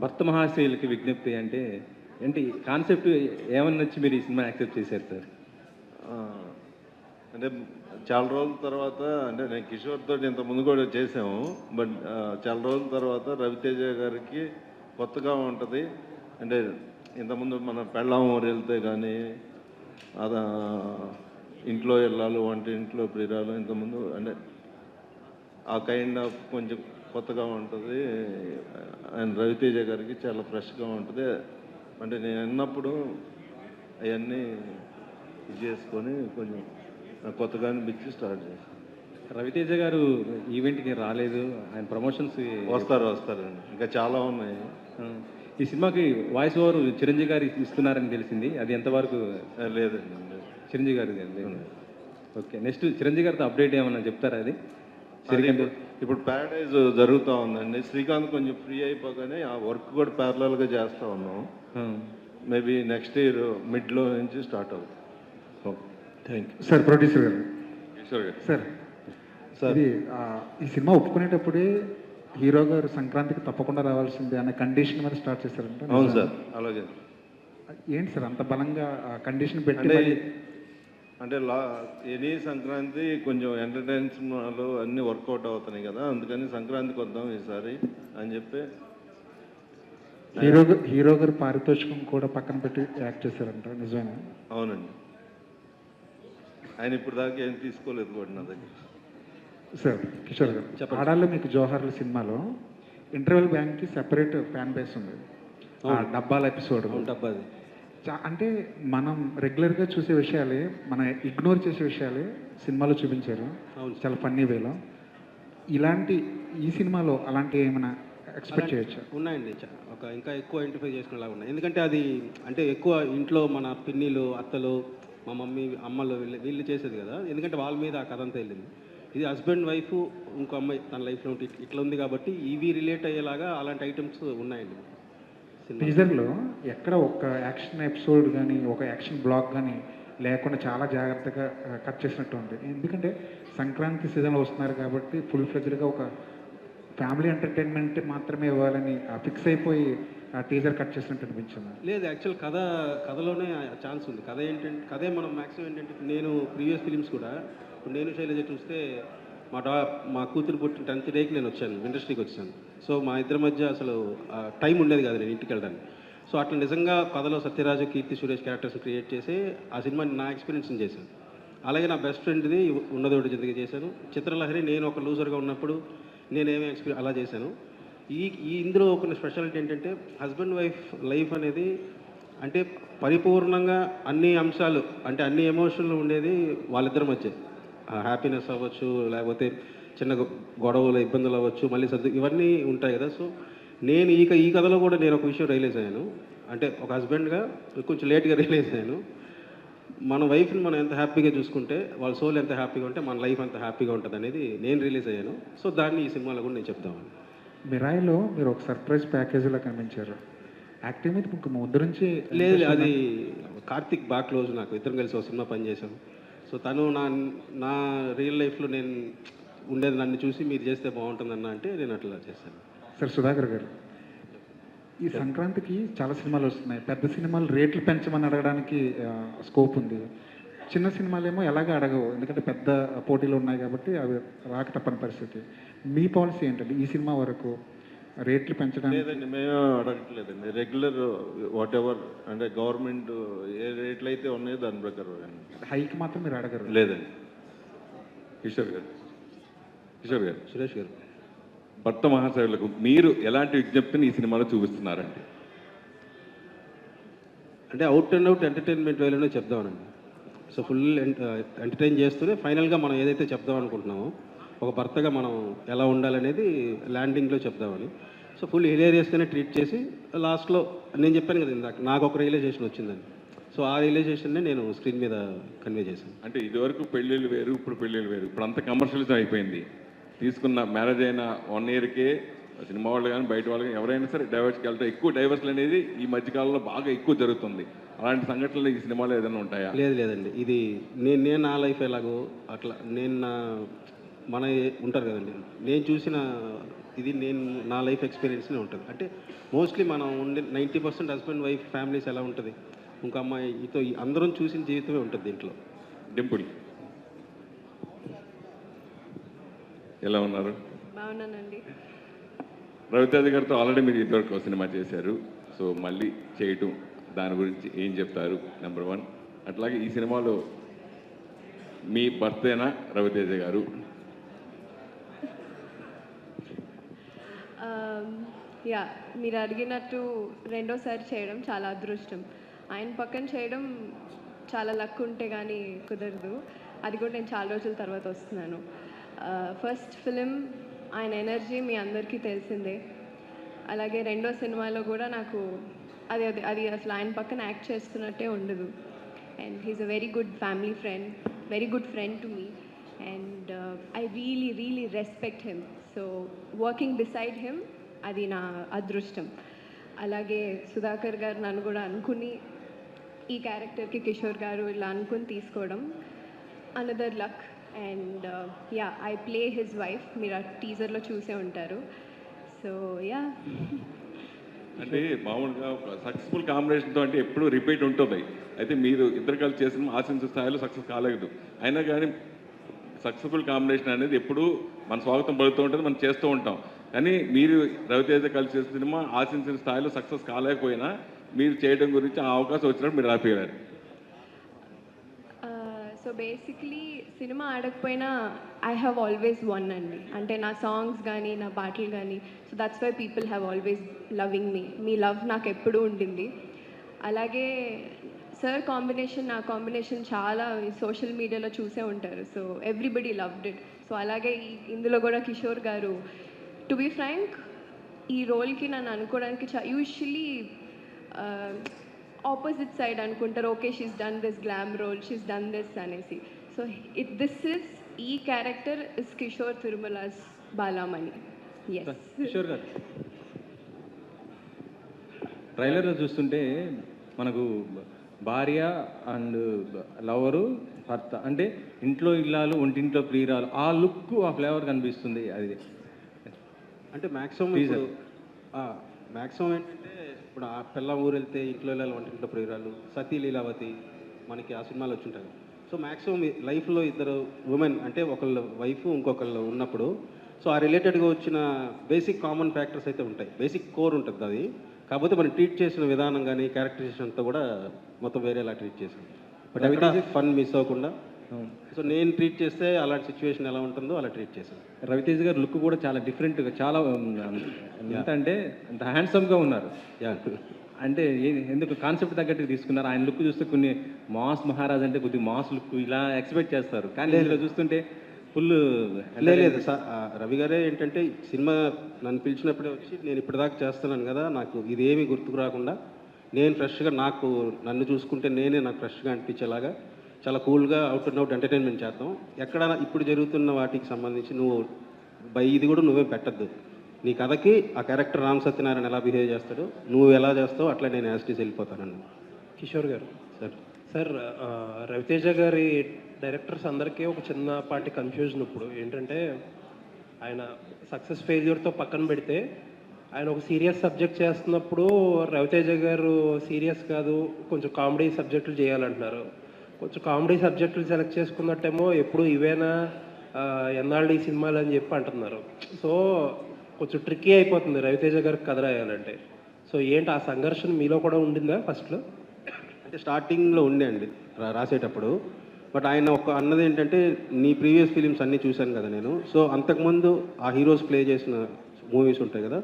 భర్త మహాశయులకి విజ్ఞప్తి అంటే ఏంటి కాన్సెప్ట్ ఏమని నచ్చి మీరు ఈ సినిమా యాక్సెప్ట్ చేశారు సార్? ఆ, అంటే చాలా రోజుల తర్వాత అంటే నేను కిషోర్ తోటి ఇంత ముందు కూడా చేసాము. బట్ చాలా రోజుల తర్వాత రవితేజ గారికి కొత్తగా ఉంటుంది. అంటే ఇంతకుముందు మన పెళ్ళాం ఊరు వెళ్తే కానీ అదా ఇంట్లో వెళ్ళాలి, వంట ఇంట్లో ప్రియురాలు ఇంతకుముందు అంటే ఆ కైండ్ ఆఫ్ కొంచెం కొత్తగా ఉంటుంది. అండ్ రవితేజ గారికి చాలా ఫ్రెష్గా ఉంటుంది. అంటే నేను అన్నప్పుడు అవన్నీ ఇది చేసుకొని కొంచెం నాకు కొత్తగా అనిపించి స్టార్ట్ చేశాను. రవితేజ గారు ఈవెంట్కి రాలేదు, ఆయన ప్రమోషన్స్ వస్తారండి, ఇంకా చాలా ఉన్నాయి. ఈ సినిమాకి వాయిస్ ఓవర్ చిరంజీవి గారు ఇస్తున్నారని తెలిసింది, అది ఎంతవరకు? లేదండి, చిరంజీవి గారు లేదు. ఓకే, నెక్స్ట్ చిరంజీవి గారితో అప్డేట్ ఏమన్నా చెప్తారా? అది ఇప్పుడు ప్యారడైజ్ జరుగుతూ ఉందండి. శ్రీకాంత్ కొంచెం ఫ్రీ అయిపోగానే ఆ వర్క్ కూడా ప్యారలల్గా చేస్తూ ఉన్నాం. మేబీ నెక్స్ట్ ఇయర్ మిడ్లో నుంచి స్టార్ట్ అవుతుంది. Thank you sir. ప్రొడ్యూసర్ గారు కిషోర్ గారు. సార్ ఇది ఈ సినిమా ఒప్పుకునేటప్పుడే హీరో గారు సంక్రాంతికి తప్పకుండా రావాల్సిందే అనే కండిషన్ మీద స్టార్ట్ చేశారంట. అవును సార్, అలాగే. ఏంటి సార్ అంత బలంగా కండిషన్ పెట్టి? అంటే ఎనీ సంక్రాంతి కొంచెం ఎంటర్టైన్మెంట్ అన్నీ వర్కౌట్ అవుతున్నాయి కదా, అందుకని సంక్రాంతికి వద్దాం ఈసారి అని చెప్పి హీరో గారు పారితోషికం కూడా పక్కన పెట్టి యాక్ట్ చేశారంట, నిజమేనా? అవునండి, ఆయన ఇప్పుడు దాకా ఏం తీసుకోలేదు కూడా నా దగ్గర. సార్ కిషోర్ గారు, ఆడాల్లో మీకు జోహార్ల సినిమాలో ఇంటర్వెల్ బ్యాంక్కి సెపరేట్ ఫ్యాన్ బేస్ ఉంది. డబ్బాల ఎపిసోడ్ డబ్బాది అంటే మనం రెగ్యులర్గా చూసే విషయాలే, మన ఇగ్నోర్ చేసే విషయాలే సినిమాలో చూపించారు చాలా ఫన్నీ వేలో. ఈ సినిమాలో అలాంటి ఏమైనా ఎక్స్పెక్ట్ చేయొచ్చు? ఉన్నాయండి, ఒక ఇంకా ఎక్కువ ఐడెంటిఫై చేసుకునేలాగా ఉన్నాయి. ఎందుకంటే అది అంటే ఎక్కువ ఇంట్లో మన పిన్నిలు, అత్తలు, మా మమ్మీ, అమ్మలు వీళ్ళు చేసేది కదా. ఎందుకంటే వాళ్ళ మీద ఆ కథ అంతా వెళ్ళింది. ఇది హస్బెండ్ వైఫ్, ఇంకో అమ్మాయి తన లైఫ్లో ఉంటే ఇట్లా ఉంది కాబట్టి ఇవి రిలేట్ అయ్యేలాగా అలాంటి ఐటమ్స్ ఉన్నాయండి. టీజర్లో ఎక్కడ ఒక యాక్షన్ ఎపిసోడ్ కానీ ఒక యాక్షన్ బ్లాక్ కానీ లేకుండా చాలా జాగ్రత్తగా కట్ చేసినట్టు ఉంది. ఎందుకంటే సంక్రాంతి సీజన్లో వస్తున్నారు కాబట్టి ఫుల్ ఫ్లెజ్డ్గా ఒక ఫ్యామిలీ ఎంటర్టైన్మెంట్ మాత్రమే ఇవ్వాలని ఫిక్స్ అయిపోయి ఆ టీజర్ కట్ చేసినట్టు అనిపించింది. లేదు, యాక్చువల్ కథలోనే ఛాన్స్ ఉంది. కథ ఏంటంటే కథే మనం మ్యాక్సిమం ఏంటంటే నేను ప్రీవియస్ ఫిలిమ్స్ కూడా ఇప్పుడు నేను శైలజ చూస్తే మా కూతురు పుట్టిన 10th డేకి నేను వచ్చాను, ఇండస్ట్రీకి వచ్చాను. సో మా ఇద్దరి మధ్య అసలు టైం ఉండేది కాదు నేను ఇంటికి వెళ్ళడానికి. సో అట్లా నిజంగా కథలో సత్యరాజు, కీర్తి సురేష్ క్యారెక్టర్స్ క్రియేట్ చేసి ఆ సినిమాని నా ఎక్స్పీరియన్స్ని చేశాను. అలాగే నా బెస్ట్ ఫ్రెండ్ది ఉన్నదోటి జిందగీ చేశాను. చిత్రలహరి నేను ఒక లూజర్గా ఉన్నప్పుడు నేనేమీ అలా చేశాను. ఇందులో ఒక స్పెషాలిటీ ఏంటంటే హస్బెండ్ వైఫ్ లైఫ్ అనేది అంటే పరిపూర్ణంగా అన్ని అంశాలు అంటే అన్ని ఎమోషన్లు ఉండేది వాళ్ళిద్దరి మధ్య. హ్యాపీనెస్ అవ్వచ్చు, లేకపోతే చిన్న గొడవలు, ఇబ్బందులు అవ్వచ్చు, మళ్ళీ ఇవన్నీ ఉంటాయి కదా. సో నేను ఈ కథలో కూడా నేను ఒక విషయం రియలైజ్ అయ్యాను. అంటే ఒక హస్బెండ్గా కొంచెం లేట్గా రియలైజ్ అయ్యాను. మన వైఫ్ని మనం ఎంత హ్యాపీగా చూసుకుంటే వాళ్ళ సోల్ ఎంత హ్యాపీగా ఉంటే మన లైఫ్ అంత హ్యాపీగా ఉంటుంది అనేది నేను రిలీజ్ అయ్యాను. సో దాన్ని ఈ సినిమాలో కూడా నేను చెప్తామని. మిరాయిలో మీరు ఒక సర్ప్రైజ్ ప్యాకేజీలో కనిపించారు. యాక్టింగ్ మీద మీకు ముందు నుంచి లేదు, అది కార్తిక్ బాగా క్లోజ్, నాకు ఇద్దరం కలిసి ఒక సినిమా పనిచేసాం. సో తను నా రియల్ లైఫ్లో నేను ఉండేది నన్ను చూసి మీరు చేస్తే బాగుంటుందన్న అంటే నేను అట్లా చేశాను. సార్ సుధాకర్ గారు, ఈ సంక్రాంతికి చాలా సినిమాలు వస్తున్నాయి. పెద్ద సినిమాలు రేట్లు పెంచమని అడగడానికి స్కోప్ ఉంది. చిన్న సినిమాలేమో ఎలాగ అడగవు, ఎందుకంటే పెద్ద పోటీలు ఉన్నాయి కాబట్టి అవి రాక తప్పని పరిస్థితి. మీ పాలసీ ఏంటంటే ఈ సినిమా వరకు రేట్లు పెంచడానికి? లేదండి, మేము అడగట్లేదండి. రెగ్యులర్ వాట్ ఎవర్ అంటే గవర్నమెంట్ ఏ రేట్లు అయితే ఉన్నాయో దాని ప్రకారం. హైకి మాత్రం మీరు అడగరు? లేదండి. కిషోర్ గారు, సురేష్ గారు, భర్త మహాశయులకు మీరు ఎలాంటి విజ్ఞప్తిని ఈ సినిమాలో చూపిస్తున్నారండి? అంటే అవుట్ అండ్ అవుట్ ఎంటర్టైన్మెంట్ వేలోనే చెప్దామనండి. సో ఫుల్ ఎంటర్టైన్ చేస్తూనే ఫైనల్గా మనం ఏదైతే చెప్దాం అనుకుంటున్నామో ఒక భర్తగా మనం ఎలా ఉండాలనేది ల్యాండింగ్లో చెప్దామని. సో ఫుల్ హిలేరియస్గానే ట్రీట్ చేసి లాస్ట్లో నేను చెప్పాను కదా ఇందాక నాకు ఒక రియలైజేషన్ వచ్చిందని. సో ఆ రియలైజేషన్ని నేను స్క్రీన్ మీద కన్వే చేశాను. అంటే ఇదివరకు పెళ్ళిళ్ళు వేరు, ఇప్పుడు పెళ్ళిళ్ళు వేరు. ఇప్పుడు అంత కమర్షియలిజం అయిపోయింది. తీసుకున్న మ్యారేజ్ అయిన 1 ఇయర్కే సినిమా వాళ్ళు కానీ బయట వాళ్ళు కానీ ఎవరైనా సరే డైవర్స్కి వెళ్తే ఎక్కువ డైవర్స్లు అనేది ఈ మధ్యకాలంలో బాగా ఎక్కువ జరుగుతుంది. అలాంటి సంఘటనలు ఈ సినిమాలో ఏదైనా ఉంటాయా? లేదండి, ఇది నేను నా లైఫ్ ఎలాగో అట్లా నేను మన ఉంటారు కదండి, నేను చూసిన ఇది నేను నా లైఫ్ ఎక్స్పీరియన్స్నే ఉంటుంది. అంటే మోస్ట్లీ మనం ఉండే 90% హస్బెండ్ వైఫ్ ఫ్యామిలీస్ ఎలా ఉంటుంది, ఇంకో అమ్మాయితో అందరం చూసిన జీవితమే ఉంటుంది దీంట్లో. డింపుల్ ఎలా ఉన్నారు? బాగున్నానండి. రవితేజ గారితో ఆల్రెడీ మీరు ఇదివరకు ఒక సినిమా చేశారు, సో మళ్ళీ చేయటం దాని గురించి ఏం చెప్తారు? నెంబర్ 1. అట్లాగే ఈ సినిమాలో మీ భర్తేనా రవితేజ గారు? యా, మీరు అడిగినట్టు రెండోసారి చేయడం చాలా అదృష్టం. ఆయన పక్కన చేయడం చాలా లక్ ఉంటే కానీ కుదరదు. అది కూడా నేను చాలా రోజుల తర్వాత వస్తున్నాను. ఫస్ట్ ఫిలిం ఆయన ఎనర్జీ మీ అందరికీ తెలిసిందే. అలాగే రెండో సినిమాలో కూడా నాకు అది అసలు ఆయన పక్కన యాక్ట్ చేస్తున్నట్టే ఉండదు. And he's a very good family friend, very good friend to me. And I really respect him. So working beside him అది నా అదృష్టం. అలాగే సుధాకర్ గారు నన్ను కూడా అనుకుని ఈ క్యారెక్టర్కి కిషోర్ గారు ఇలా అనుకుని తీసుకోవడం another luck. And yeah, I play his wife. మీరు ఆ టీజర్లో చూసే ఉంటారు. సో యా, అంటే మామూలుగా సక్సెస్ఫుల్ కాంబినేషన్తో అంటే ఎప్పుడూ రిపీట్ ఉంటుంది. అయితే మీరు ఇద్దరు కలిసి చేసిన ఆశించిన స్థాయిలో సక్సెస్ కాలేదు. అయినా కానీ సక్సెస్ఫుల్ కాంబినేషన్ అనేది ఎప్పుడూ మన స్వాగతం పడుతూ ఉంటుంది, మనం చేస్తూ ఉంటాం. కానీ మీరు రవితేజ కలిసి చేసిన సినిమా ఆశించిన స్థాయిలో సక్సెస్ కాలేకపోయినా మీరు చేయడం గురించి ఆ అవకాశం వచ్చినప్పుడు మీరు ఆపేయారు. సో బేసిక్లీ సినిమా ఆడకపోయినా ఐ హ్యావ్ ఆల్వేస్ వన్ అండి. అంటే నా సాంగ్స్ కానీ నా పాటలు కానీ. So that's why people have always loving me. మీ లవ్ నాకు ఎప్పుడూ ఉండింది. అలాగే సార్ కాంబినేషన్, నా కాంబినేషన్ చాలా సోషల్ మీడియాలో చూసే ఉంటారు. So everybody loved it. So అలాగే ఇందులో కూడా కిషోర్ గారు, టు బీ ఫ్రాంక్, ఈ రోల్కి నన్ను అనుకోవడానికి యూజువల్లీ ఆపోజిట్ సైడ్ అనుకుంటారు. Okay, she's done this glam role, she's done this అనేసి. సో ఈ character is Kishore Tirumala's Balamani. Yes. Kishore garu, ట్రైలర్లో చూస్తుంటే మనకు భార్య అండ్ లవరు, భర్త అంటే ఇంట్లో ఇల్లాలు ఒంటింట్లో ప్రియురాలు, ఆ లుక్ ఆ ఫ్లేవర్ కనిపిస్తుంది. అది అంటే మ్యాక్సిమం ఏంటంటే ఇప్పుడు ఆ పిల్ల ఊరు వెళ్తే ఇంట్లో వెళ్ళాలి, వంటింట్లో ప్రియురాలు, సతీ లీలావతి మనకి ఆ సినిమాలో వచ్చుంటాయి. సో మ్యాక్సిమం లైఫ్లో ఇద్దరు ఉమెన్ అంటే ఒకళ్ళు వైఫ్ ఇంకొకళ్ళు ఉన్నప్పుడు సో ఆ రిలేటెడ్గా వచ్చిన బేసిక్ కామన్ ఫ్యాక్టర్స్ అయితే ఉంటాయి. బేసిక్ కోర్ ఉంటుంది అది. కాకపోతే మనం ట్రీట్ చేసిన విధానం కానీ క్యారెక్టరైజేషన్ అంతా కూడా మొత్తం వేరేలా ట్రీట్ చేసాం. బట్ అవి ఫన్ మిస్ అవ్వకుండా సో నేను ట్రీట్ చేస్తే అలాంటి సిచ్యువేషన్ ఎలా ఉంటుందో అలా ట్రీట్ చేశాను. రవితేజ గారు లుక్ కూడా చాలా డిఫరెంట్గా, చాలా ఎంత అంటే అంత హ్యాండ్సమ్గా ఉన్నారు. అంటే ఎందుకు కాన్సెప్ట్ తగ్గట్టుగా తీసుకున్నారు? ఆయన లుక్ చూస్తే కొన్ని మాస్ మహారాజ్ అంటే కొద్దిగా మాస్ లుక్ ఇలా ఎక్స్పెక్ట్ చేస్తారు, కానీ ఇందులో చూస్తుంటే ఫుల్ లేదు సార్. రవి గారే ఏంటంటే సినిమా నన్ను పిలిచినప్పుడే వచ్చి నేను ఇప్పటిదాకా చేస్తున్నాను కదా, నాకు ఇదేమీ గుర్తుకు రాకుండా నేను ఫ్రెష్గా నన్ను చూసుకుంటే నాకు ఫ్రెష్గా అనిపించేలాగా చాలా కూల్గా అవుట్ అండ్ అవుట్ ఎంటర్టైన్మెంట్ చేద్దాం. ఎక్కడ ఇప్పుడు జరుగుతున్న వాటికి సంబంధించి నువ్వు ఇది కూడా నువ్వే పెట్టద్దు. నీ కథకి ఆ క్యారెక్టర్ రామ్ సత్యనారాయణ ఎలా బిహేవ్ చేస్తాడో నువ్వు ఎలా చేస్తావు అట్లా నేను యాస్టీస్ వెళ్ళిపోతానని. కిషోర్ గారు, సార్ రవితేజ గారి డైరెక్టర్స్ అందరికీ ఒక చిన్నపాటి కన్ఫ్యూజన్ ఇప్పుడు ఏంటంటే, ఆయన సక్సెస్ ఫెయిల్యూర్తో పక్కన పెడితే ఆయన ఒక సీరియస్ సబ్జెక్ట్ చేస్తున్నప్పుడు రవితేజ గారు సీరియస్ కాదు, కొంచెం కామెడీ సబ్జెక్టులు చేయాలంటున్నారు. కొంచెం కామెడీ సబ్జెక్టులు సెలెక్ట్ చేసుకున్నట్టేమో ఎప్పుడు ఇవేనా ఎన్నాళ్ళు ఈ సినిమాలు అని చెప్పి అంటున్నారు. సో కొంచెం ట్రిక్కీ అయిపోతుంది రవితేజ గారికి కథ రాయాలంటే. సో ఏంటి ఆ సంఘర్షణ మీలో కూడా ఉండిందా ఫస్ట్లో? అంటే స్టార్టింగ్లో ఉండే అండి రాసేటప్పుడు. బట్ ఆయన అన్నది ఏంటంటే, నీ ప్రీవియస్ ఫిలిమ్స్ అన్నీ చూశాను కదా నేను. సో అంతకుముందు ఆ హీరోస్ ప్లే చేసిన మూవీస్ ఉంటాయి కదా,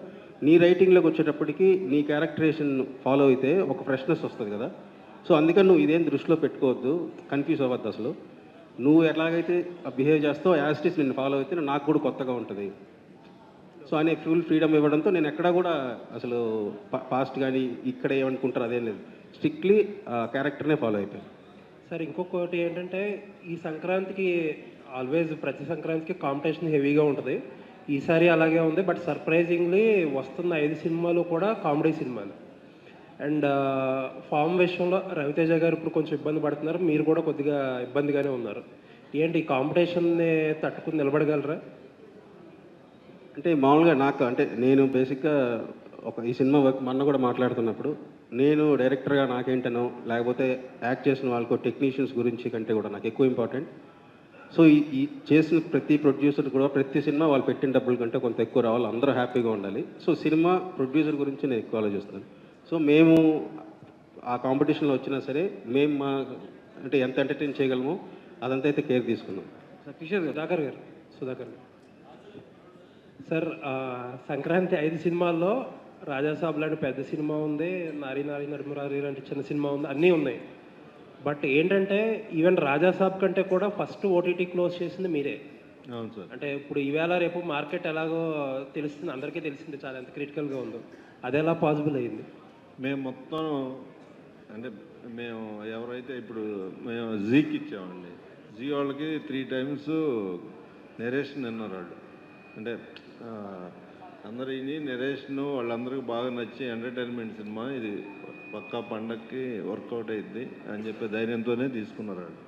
నీ రైటింగ్లోకి వచ్చేటప్పటికి నీ క్యారెక్టరేషన్ ఫాలో అయితే ఒక ఫ్రెష్నెస్ వస్తుంది కదా. సో అందుకని నువ్వు ఇదేం దృష్టిలో పెట్టుకోవద్దు, కన్ఫ్యూజ్ అవ్వద్దు. అసలు నువ్వు ఎలాగైతే బిహేవ్ చేస్తావు యాస్టిస్ నిన్ను ఫాలో అయితే నాకు కూడా కొత్తగా ఉంటుంది. సో అనే ఫుల్ ఫ్రీడమ్ ఇవ్వడంతో నేను ఎక్కడా కూడా అసలు పాస్ట్ కానీ ఇక్కడ ఏమనుకుంటారు అదేం లేదు, స్ట్రిక్ట్లీ క్యారెక్టర్నే ఫాలో అయిపోయాను. సార్ ఇంకొకటి ఏంటంటే, ఈ సంక్రాంతికి ఆల్వేస్ ప్రతి సంక్రాంతికి కాంపిటీషన్ హెవీగా ఉంటుంది. ఈసారి అలాగే ఉంది. బట్ సర్ప్రైజింగ్లీ వస్తున్న 5 సినిమాలు కూడా కామెడీ సినిమాలు. అండ్ ఫామ్ విషయంలో రవితేజ గారు ఇప్పుడు కొంచెం ఇబ్బంది పడుతున్నారు, మీరు కూడా కొద్దిగా ఇబ్బందిగానే ఉన్నారు. ఏంటి ఈ కాంపిటీషన్ని తట్టుకుని నిలబడగలరా? అంటే మామూలుగా నాకు అంటే నేను బేసిక్గా ఈ సినిమా వర్క్ మొన్న కూడా మాట్లాడుతున్నప్పుడు నేను డైరెక్టర్గా నాకేంటనో లేకపోతే యాక్ట్ చేసిన వాళ్ళకు టెక్నీషియన్స్ గురించి కంటే కూడా నాకు ఎక్కువ ఇంపార్టెంట్. సో ఈ చేసిన ప్రతి ప్రొడ్యూసర్ కూడా ప్రతి సినిమా వాళ్ళు పెట్టిన డబ్బుల కంటే కొంత ఎక్కువ రావాలి, అందరూ హ్యాపీగా ఉండాలి. సో సినిమా ప్రొడ్యూసర్ గురించి నేను ఎక్కువ ఆలోచిస్తాను. సో మేము ఆ కాంపిటీషన్లో వచ్చినా సరే మేము మా అంటే ఎంత ఎంటర్టైన్ చేయగలమో అదంతా అయితే కేర్ తీసుకున్నాం. కిషోర్ సుధాకర్ గారు సార్, సంక్రాంతి 5 సినిమాల్లో రాజాసాబ్ లాంటి పెద్ద సినిమా ఉంది, నారీ నారీ నడుమురారి లాంటి చిన్న సినిమా ఉంది, అన్నీ ఉన్నాయి. బట్ ఏంటంటే ఈవెన్ రాజాసాబ్ కంటే కూడా ఫస్ట్ ఓటీటీ క్లోజ్ చేసింది మీరే. అవును సార్. అంటే ఇప్పుడు ఈవేళ రేపు మార్కెట్ ఎలాగో తెలుస్తుంది, అందరికీ తెలిసింది చాలా ఎంత క్రిటికల్గా ఉందో. అది ఎలా పాసిబుల్ అయ్యింది? మేము మొత్తం అంటే మేము ఎవరైతే ఇప్పుడు మేము జీకి ఇచ్చామండి, జీ వాళ్ళకి 3 times నెరేషన్ అన్నారు వాళ్ళు. అంటే అందరూ ఇని నెరేషన్ వాళ్ళందరికీ బాగా నచ్చి ఎంటర్టైన్మెంట్ సినిమా ఇది పక్కా పండక్కి వర్కౌట్ అయ్యిద్ది అని చెప్పి ధైర్యంతోనే తీసుకున్నారు వాళ్ళు.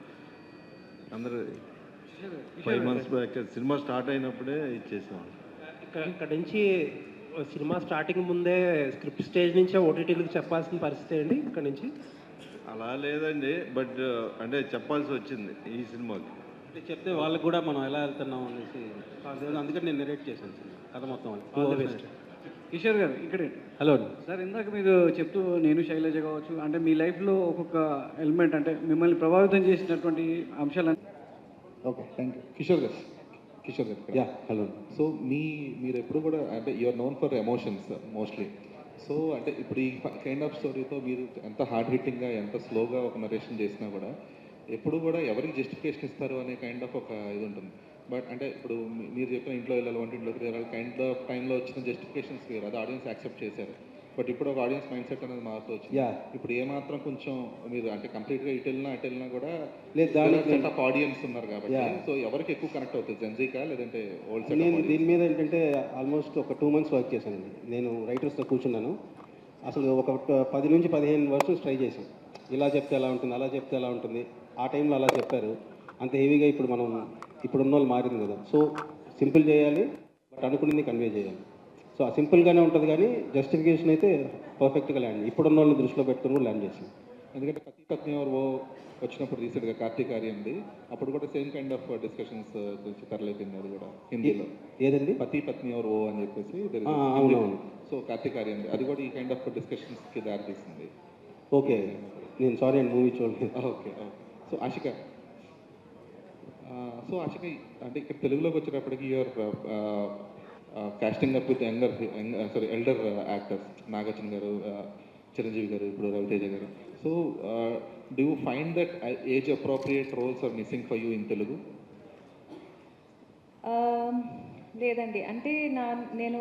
అందరూ 5 months బ్యాక్ సినిమా స్టార్ట్ అయినప్పుడే ఇచ్చేసాం. ఇక్కడ నుంచి సినిమా స్టార్టింగ్ ముందే స్క్రిప్ట్ స్టేజ్ నుంచే ఓటీటీలకు చెప్పాల్సిన పరిస్థితి అండి ఇక్కడ నుంచి? అలా లేదండి, బట్ అంటే చెప్పాల్సి వచ్చింది ఈ సినిమాకి. అంటే చెప్తే వాళ్ళకి కూడా మనం ఎలా వెళ్తున్నాం అనేసి అందుకని నేను నెరేట్ చేశాను సినిమా కథ మొత్తం. All the best. కిషోర్ గారు ఇక్కడే. హలో సార్, ఇందాక మీరు చెప్తూ నేను శైలజ కావచ్చు అంటే మీ లైఫ్లో ఒక్కొక్క ఎలిమెంట్ అంటే మిమ్మల్ని ప్రభావితం చేసినటువంటి అంశాలు. Okay, thank you. కిషోర్ గారు యా హలో. సో మీరు ఎప్పుడు కూడా అంటే you're known for emotions mostly. So అంటే ఇప్పుడు ఈ కైండ్ ఆఫ్ స్టోరీతో మీరు ఎంత హార్డ్ హిట్టింగ్గా ఎంత స్లోగా ఒక నరేషన్ చేసినా కూడా ఎప్పుడు కూడా ఎవరికి జస్టిఫికేషన్ ఇస్తారు అనే కైండ్ ఆఫ్ ఒక ఇది ఉంటుంది. బట్ అంటే ఇప్పుడు మీరు చెప్పిన ఇంట్లో వెళ్ళాలి, వంటింట్లోకి వెళ్ళాలి కైండ్ ఆఫ్ టైంలో వచ్చిన జస్టిఫికేషన్స్ వేరు, అది ఆడియన్స్ యాక్సెప్ట్ చేశారు. బట్ ఇప్పుడు ఒక ఆడియన్స్ మైండ్ సెట్ అనేది మారుతూ వచ్చింది. ఇప్పుడు ఏమాత్రం కొంచెం మీరు అంటే కంప్లీట్గా ఇటు వెళ్ళినా కూడా సెట్ ఆఫ్ ఆడియన్స్ ఉన్నారు కాబట్టి సో ఎవరికి ఎక్కువ కనెక్ట్ అవుతుంది, జెన్జీకా లేదంటే ఓల్డ్ సెట్? నేను దీని మీద ఏంటంటే ఆల్మోస్ట్ ఒక 2 months వర్క్ చేశానండి. నేను రైటర్స్తో కూర్చున్నాను. అసలు ఒక 10 నుంచి 15 వర్షన్స్ ట్రై చేశాను. ఇలా చెప్తే ఎలా ఉంటుంది, అలా చెప్తే ఎలా ఉంటుంది. ఆ టైంలో అలా చెప్పారు. అంత హెవీగా ఇప్పుడు ఇప్పుడున్న వాళ్ళు మారింది కదా. సో సింపుల్ చేయాలి, బట్ అనుకునేది కన్వే చేయాలి. సో ఆ సింపుల్గానే ఉంటుంది కానీ జస్టిఫికేషన్ అయితే పర్ఫెక్ట్గా ల్యాండ్ ఇప్పుడున్న వాళ్ళని దృష్టిలో పెట్టుకుని కూడా ల్యాండ్ చేసాం. ఎందుకంటే పతి పత్ని ఎవరు వచ్చినప్పుడు రీసెంట్గా కార్తీక్ ఆర్యంది అప్పుడు కూడా సేమ్ కైండ్ ఆఫ్ డిస్కషన్స్ గురించి తరలిపోయింది. అది కూడా హిందీలో ఏదండి పతి పత్ని ఎవరు అని చెప్పేసి అవునవును. సో కార్తీక్ ఆర్యంది అది కూడా ఈ కైండ్ ఆఫ్ డిస్కషన్స్కి దారితీసింది. ఓకే, నేను సారీ అండి మూవీ చూడలేదు. ఓకే. సో ఆశిక అంటే ఇక్కడ తెలుగులోకి వచ్చేటప్పటికి your casting up with elder actors Nagarjuna garu, Chiranjeevi garu, ఇప్పుడు Raviteja garu. So do you find that age appropriate roles are missing for you in Telugu? లేదండి, అంటే నేను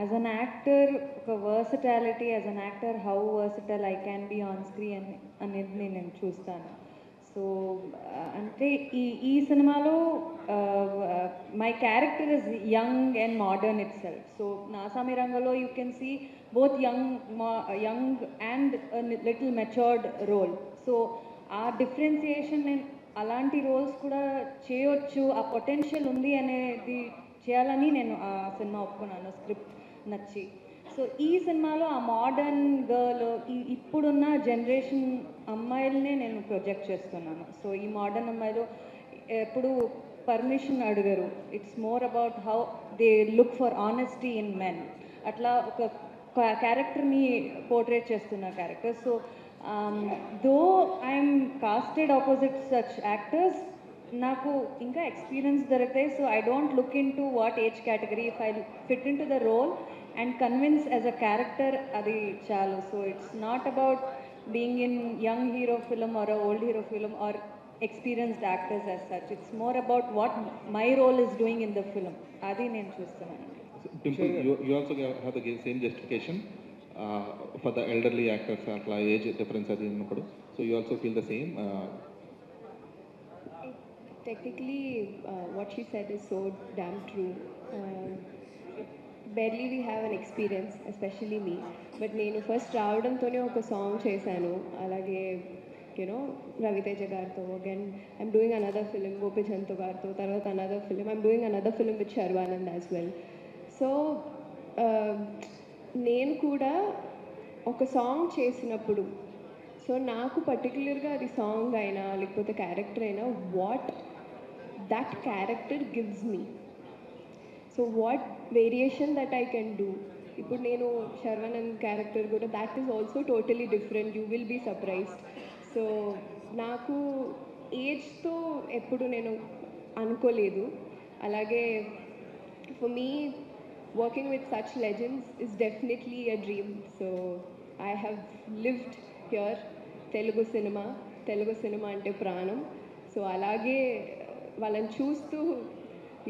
యాజ్ అన్ యాక్టర్ ఒక versatility, as an actor how versatile I can be on screen అనేది నేను చూస్తాను. So అంటే ఈ సినిమాలో my character is young and modern itself. So నాసామి రంగంలో you can see both young and little matured role. So ఆ differentiation నేను అలాంటి రోల్స్ కూడా చేయొచ్చు, ఆ పొటెన్షియల్ ఉంది అనేది చేయాలని నేను ఆ సినిమా ఒప్పుకున్నాను, స్క్రిప్ట్ నచ్చి. సో ఈ సినిమాలో ఆ మోడర్న్ గర్ల్, ఇప్పుడున్న జనరేషన్ అమ్మాయిలనే నేను ప్రొజెక్ట్ చేస్తున్నాను. సో ఈ మోడర్న్ అమ్మాయిలు ఎప్పుడు పర్మిషన్ అడగరు. It's more about how they look for honesty in men. అట్లా ఒక క్యారెక్టర్ని పోర్ట్రేట్ చేస్తున్న character. So though I'm casted opposite such actors, నాకు ఇంకా ఎక్స్పీరియన్స్ దొరుకుతాయి. So I don't look into what age category, if I fit into the role and convince as a character adi chalu. So it's not about being in young hero film or a old hero film or experienced actors as such. It's more about what my role is doing in the film. Adi nenu chustunanu. Dimple, you also have the same justification for the elderly actors atla age difference adi unnappudu. So you also feel the same? Technically what she said is so damn true. Barely we have an experience, especially me. But నేను first రావడంతోనే ఒక song చేశాను. అలాగే you know Raviteja గారితో, again I'm doing another film Gopichand గారితో, తర్వాత another film I'm doing another film with Sharwanand as well. So నేను కూడా ఒక సాంగ్ చేసినప్పుడు సో నాకు పర్టికులర్గా అది సాంగ్ అయినా లేకపోతే క్యారెక్టర్ అయినా what that character gives me so what variation that I can do ఇప్పుడు నేను శర్వానంద్ క్యారెక్టర్ కూడా that is also totally different you will be surprised so నాకు ఏజ్తో ఎప్పుడు నేను అనుకోలేదు అలాగే for me working with such legends is definitely a dream. So I have lived here, Telugu cinema ante pranam. So alage వాళ్ళని చూస్తూ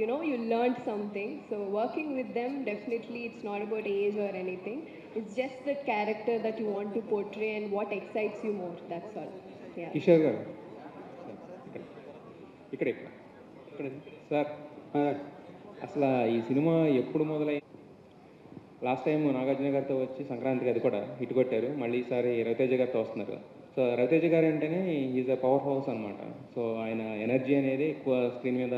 you learned something. So working with them, definitely it's not about age or anything. It's just that character that you want to portray and what excites you more. That's all. Yeah. Kishore garu ఇక్కడ sir అసలు ఈ cinema ఎప్పుడు మొదలై last time Nagarjuna గారితో వచ్చి సంక్రాంతికి అది కూడా హిట్ కొట్టారు మళ్ళీ ఈసారి రవితేజ గారితో వస్తున్నారు సో రవితేజ గారు అంటేనే ఈజ్ అ పవర్ హౌస్ అనమాట సో ఆయన ఎనర్జీ అనేది ఎక్కువ స్క్రీన్ మీద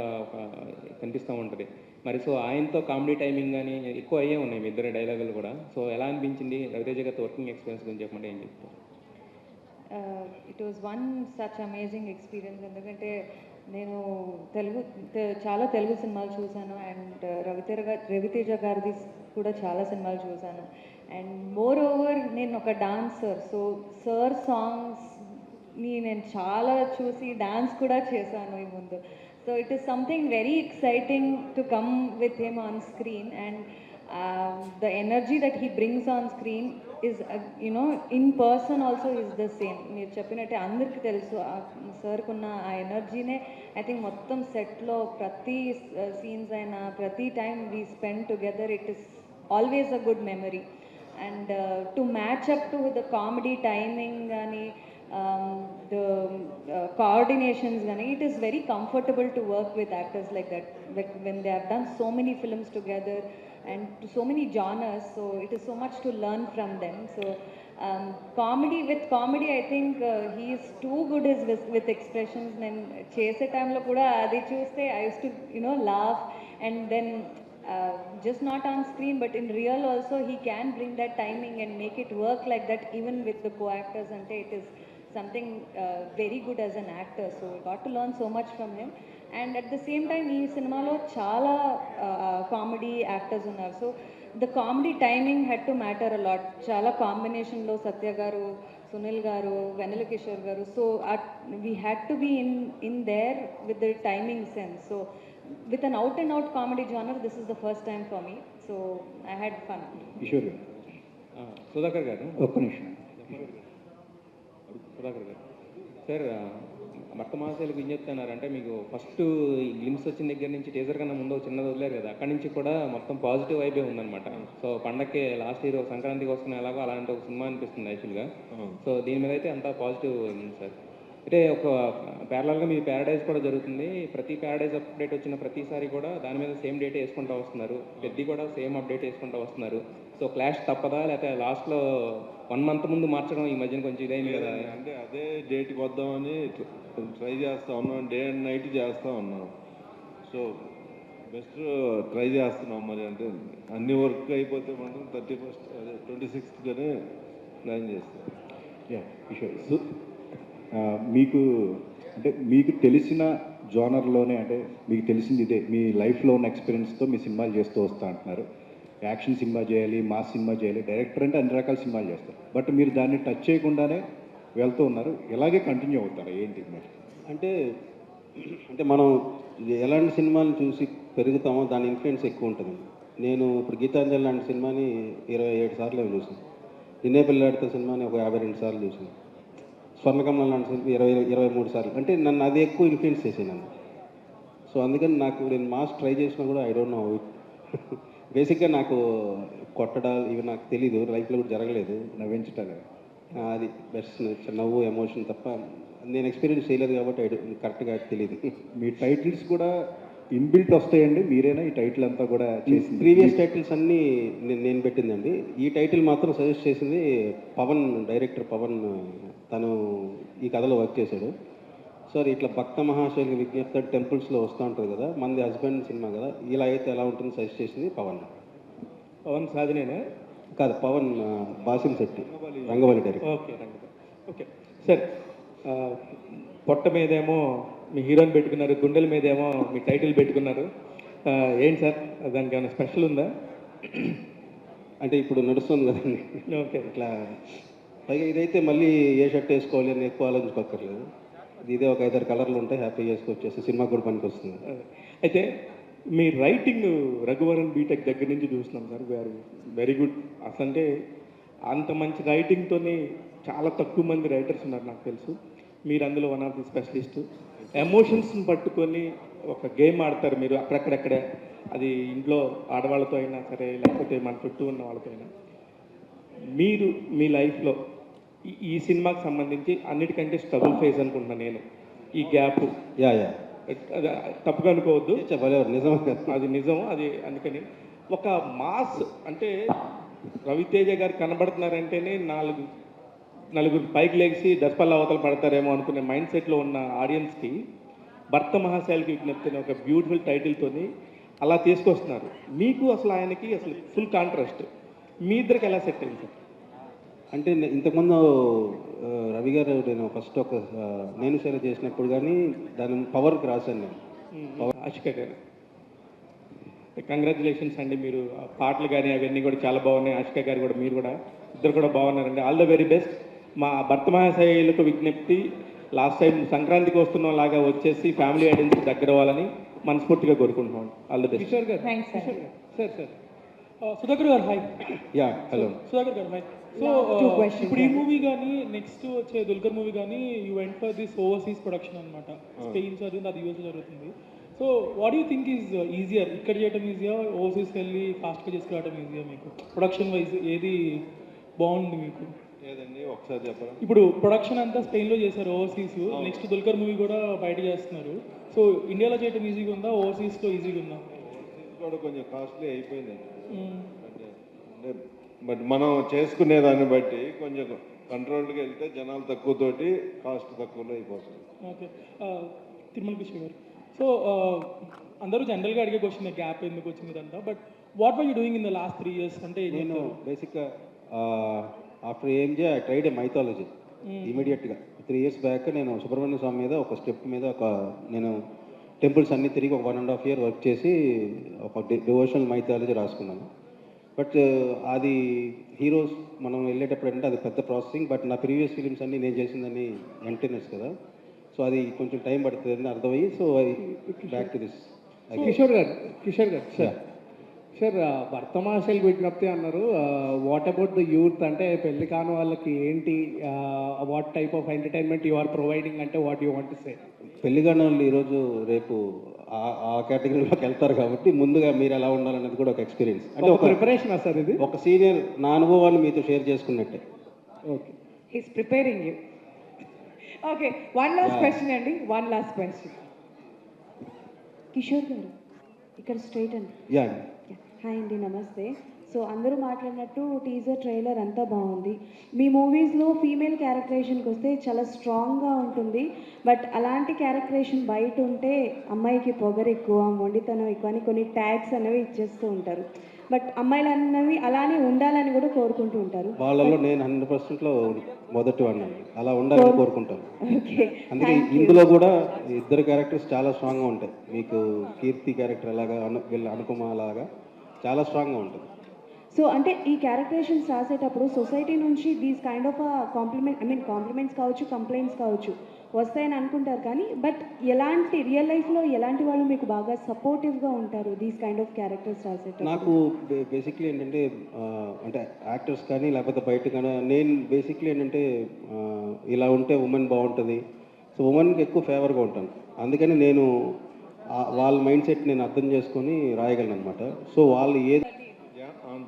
కనిపిస్తూ ఉంటుంది మరి సో ఆయనతో కామెడీ టైమింగ్ కానీ ఎక్కువ అయ్యే ఉన్నాయి మీ ఇద్దరు డైలాగులు కూడా సో ఎలా అనిపించింది రవితేజ గారితో వర్కింగ్ ఎక్స్పీరియన్స్ గురించి చెప్పమంటే ఏం చెప్తారు it was one such amazing experience ఎందుకంటే నేను చాలా తెలుగు సినిమాలు చూశాను అండ్ రవితేజ గారిది కూడా చాలా సినిమాలు చూశాను అండ్ మోర్ ఓవర్ నేను ఒక డాన్సర్ సో సార్ సాంగ్స్ని నేను చాలా చూసి డాన్స్ కూడా చేశాను ఈ ముందు so it is something very exciting to come with him on screen and the energy that he brings on screen is in person also is the same మీరు చెప్పినట్టే అందరికీ తెలుసు సార్కు ఉన్న ఆ ఎనర్జీనే ఐ థింక్ మొత్తం సెట్లో ప్రతి సీన్స్ అయినా ప్రతి time we spend together it is always a good memory and to match up to the comedy timing కానీ the coordinations gani it is very comfortable to work with actors like that when they have done so many films together and to so many genres so it is so much to learn from them so comedy I think he is too good with expressions then chase time lo kuda adi chuste I used to laugh and then just not on screen but in real also he can bring that timing and make it work like that even with the co-actors and it is something very good as an actor so we got to learn so much from him and at the same time ee cinema lo chaala comedy actors unnaru so the comedy timing had to matter a lot chaala combination lo Satya garu Sunil garu Venala Kishore garu so we had to be in there with the timing sense so with an out and out comedy genre this is the first time for me so I had fun Kishore గారు సుధాకర్ గారు ఒక్క నిమిషం సుధాకర్ గారు sir భక్త మహాశైలకు ఏం చెప్తున్నారంటే మీకు first glimpse వచ్చిన దగ్గర నుంచి టీజర్ కన్నా ముందు చిన్నది వదిలేరు కదా అక్కడి నుంచి కూడా మొత్తం పాజిటివ్ వైబే ఉందన్నమాట సో పండగకి లాస్ట్ ఇయర్ సంక్రాంతికి వస్తున్న ఎలాగో అలాంటి ఒక సినిమా అనిపిస్తుంది యాక్చువల్గా సో దీని మీద అయితే అంతా పాజిటివ్ ఉంది సార్ అంటే ఒక ప్యారలల్గా మీ ప్యారడైజ్ కూడా జరుగుతుంది ప్రతి ప్యారడైజ్ అప్డేట్ వచ్చిన ప్రతిసారి కూడా దాని మీద సేమ్ డేట్ వేసుకుంటూ వస్తున్నారు పెద్ద కూడా సేమ్ అప్డేట్ వేసుకుంటూ వస్తున్నారు సో క్లాష్ తప్పదా లేకపోతే లాస్ట్లో 1 month ముందు మార్చడం ఈ మధ్యన కొంచెం ఇదైంది కదా అంటే అదే డేట్కి వద్దామని ట్రై చేస్తూ ఉన్నాం డే అండ్ నైట్ చేస్తూ ఉన్నాం సో బెస్ట్ ట్రై చేస్తున్నాం మరి అంటే అన్ని వర్క్ అయిపోతే మాత్రం 31st అదే 26th ప్లాన్ చేస్తాం కిషోర్ మీకు అంటే మీకు తెలిసిన జోనర్లోనే అంటే మీకు తెలిసింది ఇదే మీ లైఫ్లో ఉన్న ఎక్స్పీరియన్స్తో మీ సినిమాలు చేస్తూ వస్తా అంటున్నారు యాక్షన్ సినిమా చేయాలి మాస్ సినిమా చేయాలి డైరెక్టర్ అంటే అన్ని రకాల సినిమాలు చేస్తారు బట్ మీరు దాన్ని టచ్ చేయకుండానే వెళ్తూ ఉన్నారు ఇలాగే కంటిన్యూ అవుతారా ఏంటి మరి అంటే మనం ఎలాంటి సినిమాలను చూసి పెరుగుతామో దాని ఇన్ఫ్లుయెన్స్ ఎక్కువ ఉంటుంది నేను ఇప్పుడు గీతాంజలి లాంటి సినిమాని 27 సార్లు చూసాను నిన్నే పిల్లాడితో సినిమాని ఒక 52 సార్లు చూసాను స్వర్ణకమలం లాంటి సినిమా 23 సార్లు అంటే నన్ను అది ఎక్కువ ఇన్ఫ్లుయెన్స్ చేసాను నన్ను సో అందుకని నాకు నేను మాస్ ట్రై చేసినా కూడా ఐ డోంట్ నో బేసిక్గా నాకు కొట్టడాలు ఇవి నాకు తెలీదు లైఫ్లో కూడా జరగలేదు నవ్వించటాలు అది బెస్ట్ నవ్వు ఎమోషన్ తప్ప నేను ఎక్స్పీరియన్స్ చేయలేదు కాబట్టి కరెక్ట్గా తెలియదు మీ టైటిల్స్ కూడా ఇన్బిల్ట్ వస్తాయండి మీరేనా ఈ టైటిల్ అంతా కూడా చేసింది ప్రీవియస్ టైటిల్స్ అన్నీ నేను పెట్టిందండి ఈ టైటిల్ మాత్రం సజెస్ట్ చేసింది పవన్ డైరెక్టర్ పవన్ తను ఈ కథలో వర్క్ చేశాడు సార్ ఇట్లా భక్త మహాశైలి విజ్ఞప్తి టెంపుల్స్లో వస్తూ ఉంటుంది కదా మంది హస్బెండ్ సినిమా కదా ఇలా అయితే ఎలా ఉంటుంది సజెస్ట్ చేసింది పవన్ పవన్ సాధినేనా? కాదు, పవన్ బాసిం శెట్టి, రంగవల్లి డైరెక్టర్. ఓకే ఓకే సార్, పొట్ట మీదేమో మీ హీరోని పెట్టుకున్నారు, గుండెల మీదేమో మీ టైటిల్ పెట్టుకున్నారు. ఏంటి సార్ దానికి ఏమైనా స్పెషల్ ఉందా? అంటే ఇప్పుడు నడుస్తుంది కదండి. ఓకే. ఇట్లా పైగా ఇదైతే మళ్ళీ ఏ షర్ట్ వేసుకోవాలి అని ఎక్కువ ఆలోచించుకోక్కర్లేదు. ఇదే ఒక 5-6 కలర్లు ఉంటాయి, హ్యాపీగా వేసుకొచ్చేసి సినిమా కూడా పనికి వస్తుంది. అయితే మీ రైటింగ్ రఘువరన్ బీటెక్ దగ్గర నుంచి చూస్తున్నాం సార్, వెరీ గుడ్. అసలంటే అంత మంచి రైటింగ్తోనే చాలా తక్కువ మంది రైటర్స్ ఉన్నారు నాకు తెలుసు. మీరు అందులో వన్ ఆఫ్ ది స్పెషలిస్ట్. ఎమోషన్స్ని పట్టుకొని ఒక గేమ్ ఆడతారు మీరు అక్కడక్కడక్కడే, అది ఇంట్లో ఆడవాళ్ళతో అయినా సరే, లేకపోతే మన చుట్టూ ఉన్న వాళ్ళతో అయినా. మీరు మీ లైఫ్లో ఈ సినిమాకి సంబంధించి అన్నిటికంటే స్ట్రగుల్ ఫేజ్ అనుకుంటున్నాను నేను, ఈ గ్యాప్. యా తప్పుగా అనుకోవద్దు, నిజం, అది నిజం. అది అందుకని ఒక మాస్ అంటే రవితేజ గారు కనబడుతున్నారంటేనే నలుగురు పైకి లేచి దర్పల్ల అవతల పడతారేమో అనుకునే మైండ్ సెట్లో ఉన్న ఆడియన్స్కి భర్త మహాశైలికి విజ్ఞప్తి ఒక బ్యూటిఫుల్ టైటిల్తోని అలా తీసుకొస్తున్నారు. మీకు అసలు ఆయనకి అసలు ఫుల్ కాంట్రాస్ట్. మీ ఇద్దరికి ఎలా సెట్ అయింది సార్? అంటే ఇంతకుముందు రవి గారు నేను ఫస్ట్ ఒక నేను శైలి చేసినప్పుడు కానీ దాని పవర్కి రాశాను నేను. ఆశిక గారు కంగ్రాచులేషన్స్ అండి, మీరు పాటలు కానీ అవన్నీ కూడా చాలా బాగున్నాయి. ఆశిక గారు కూడా, మీరు కూడా, ఇద్దరు కూడా బాగున్నారండి. All the very best. మా భర్త మహాశైలకు విజ్ఞప్తి, లాస్ట్ టైం సంక్రాంతికి వస్తున్న లాగా వచ్చేసి ఫ్యామిలీ ఐడెంటిటీ దగ్గర అవ్వాలని మనస్ఫూర్తిగా కోరుకుంటున్నాం. All the best. కిషోర్ గారు. సార్ సుధాకర్ గారు హాయ్. Yeah hello. సుధాకర్ గారు హాయ్. సో ఇప్పుడు ఈ మూవీ కానీ నెక్స్ట్ వచ్చే దుల్కర్ మూవీ కానీ you went for this overseas production అనమాట. స్పెయిన్ జరుగుతుంది, అది యూఎస్ జరుగుతుంది. So what you think is easier, ఇక్కడ చేయడం ఈజియా, ఓవర్సీస్కి వెళ్ళి ఫాస్ట్గా చేసుకురావడం ఈజియా? మీకు ప్రొడక్షన్ వైజ్ ఏది బాగుంది మీకు? ఏదండి ఒకసారి చెప్పరా? ఇప్పుడు ప్రొడక్షన్ అంతా స్పెయిన్లో చేశారు ఓవర్సీస్, నెక్స్ట్ దుల్కర్ మూవీ కూడా బయట చేస్తున్నారు. సో ఇండియాలో చేయడం ఈజీగా ఉందా, ఓవర్సీస్లో ఈజీగా ఉందా? కూడా కొంచెం కాస్ట్లీ అయిపోయింది. అంటే బట్ మనం చేసుకునే దాన్ని బట్టి కొంచెం కంట్రోల్డ్గా వెళ్తే జనాలు తక్కువతోటి కాస్ట్ తక్కువలో అయిపోతుంది. ఓకే. తిరుమల కృష్ణ గారు, సో అందరూ జనరల్గా అడిగే క్వశ్చన్ గ్యాప్ ఎందుకు వచ్చింది ఇదంతా, but what were you doing in the last 3 years? అంటే నేను బేసిక్గా ఆఫ్టర్ ఏంజే ఐ ట్రైడ్ ఏ మైథాలజీ ఇమీడియట్గా 3 years బ్యాక్. నేను సుబ్రహ్మణ్య స్వామి మీద ఒక స్టెప్ మీద నేను టెంపుల్స్ అన్నీ తిరిగి ఒక 1.5 year వర్క్ చేసి ఒక డివోషనల్ మైథాలజీ రాసుకున్నాను. బట్ అది హీరోస్ మనం వెళ్ళేటప్పుడు అంటే అది పెద్ద ప్రాసెసింగ్. బట్ నా ప్రీవియస్ ఫిలిమ్స్ అన్నీ నేను చేసిందని ఎంటర్నెస్ కదా, సో అది కొంచెం టైం పడుతుంది అని అర్థమయ్యి, so I back to this. Kishore గారు సార్ భర్త మహాశైలి విజ్ఞప్తి అన్నారు. వాట్ అబౌట్ ద యూత్, అంటే పెళ్లి కాని వాళ్ళకి ఏంటి, what type of entertainment you are providing, అంటే what you want to say? పెళ్లి కాని వాళ్ళు ఈరోజు రేపు ఆ కేటగిరీలోకి వెళ్తారు కాబట్టి ముందుగా మీరు ఎలా ఉండాలనేది కూడా ఒక ఎక్స్పీరియన్స్, అంటే ఒక ప్రిపరేషన్ సార్. ఇది ఒక సీనియర్ నా అనుభవాన్ని మీతో షేర్ చేసుకున్నట్టే. Okay, he's preparing you. Okay, one last question అండి, one last question. Kishore garu ఇక్కడ స్ట్రైట్ అండి. యా హాయ్ అండి, నమస్తే. సో అందరూ మాట్లాడినట్టు టీజర్ ట్రైలర్ అంతా బాగుంది. మీ మూవీస్లో ఫీమేల్ క్యారెక్టరేషన్కి వస్తే చాలా స్ట్రాంగ్గా ఉంటుంది. బట్ అలాంటి క్యారెక్టరేషన్ బయట ఉంటే అమ్మాయికి పొగరు ఎక్కువ, మొండితనం ఎక్కువ అని కొన్ని ట్యాగ్స్ అనేవి ఇచ్చేస్తూ ఉంటారు. బట్ అమ్మాయిలు అన్నవి అలానే ఉండాలని కూడా కోరుకుంటూ ఉంటారు. వాళ్ళలో నేను 100%లో మొదటి వాడిని, అలా ఉండాలని కోరుకుంటాను. ఓకే, అందుకే ఇందులో కూడా ఇద్దరు క్యారెక్టర్స్ చాలా స్ట్రాంగ్గా ఉంటాయి. మీకు కీర్తి క్యారెక్టర్ అలాగా, వీళ్ళ అనుపమ అలాగా చాలా స్ట్రాంగ్గా ఉంటుంది. సో అంటే ఈ క్యారెక్టరేషన్స్ రాసేటప్పుడు సొసైటీ నుంచి దీస్ కైండ్ ఆఫ్ కాంప్లిమెంట్స్ కావచ్చు, కంప్లైంట్స్ కావచ్చు వస్తాయని అనుకుంటారు, కానీ బట్ ఎలాంటి రియల్ లైఫ్లో ఎలాంటి వాళ్ళు మీకు బాగా సపోర్టివ్గా ఉంటారు దీస్ కైండ్ ఆఫ్ క్యారెక్టర్స్ రాసేటప్పుడు? నాకు బేసిక్లీ ఏంటంటే అంటే యాక్టర్స్ కానీ లేకపోతే బయట కానీ నేను బేసిక్లీ ఏంటంటే ఇలా ఉంటే ఉమెన్ బాగుంటుంది, సో ఉమెన్కి ఎక్కువ ఫేవర్గా ఉంటాను. అందుకని నేను వాళ్ళ మైండ్ సెట్ నేను అర్థం చేసుకొని రాయగలను అనమాట. సో వాళ్ళు ఏది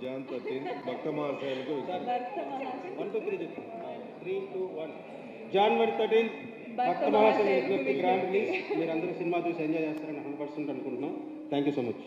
Jan 13 భక్త మహాశైలకు January 13 భక్త మహాశైల గ్రాండ్ రిలీజ్. మీరు అందరూ సినిమా చూసి ఎంజాయ్ చేస్తారని 100% అనుకుంటున్నాం. Thank you so much.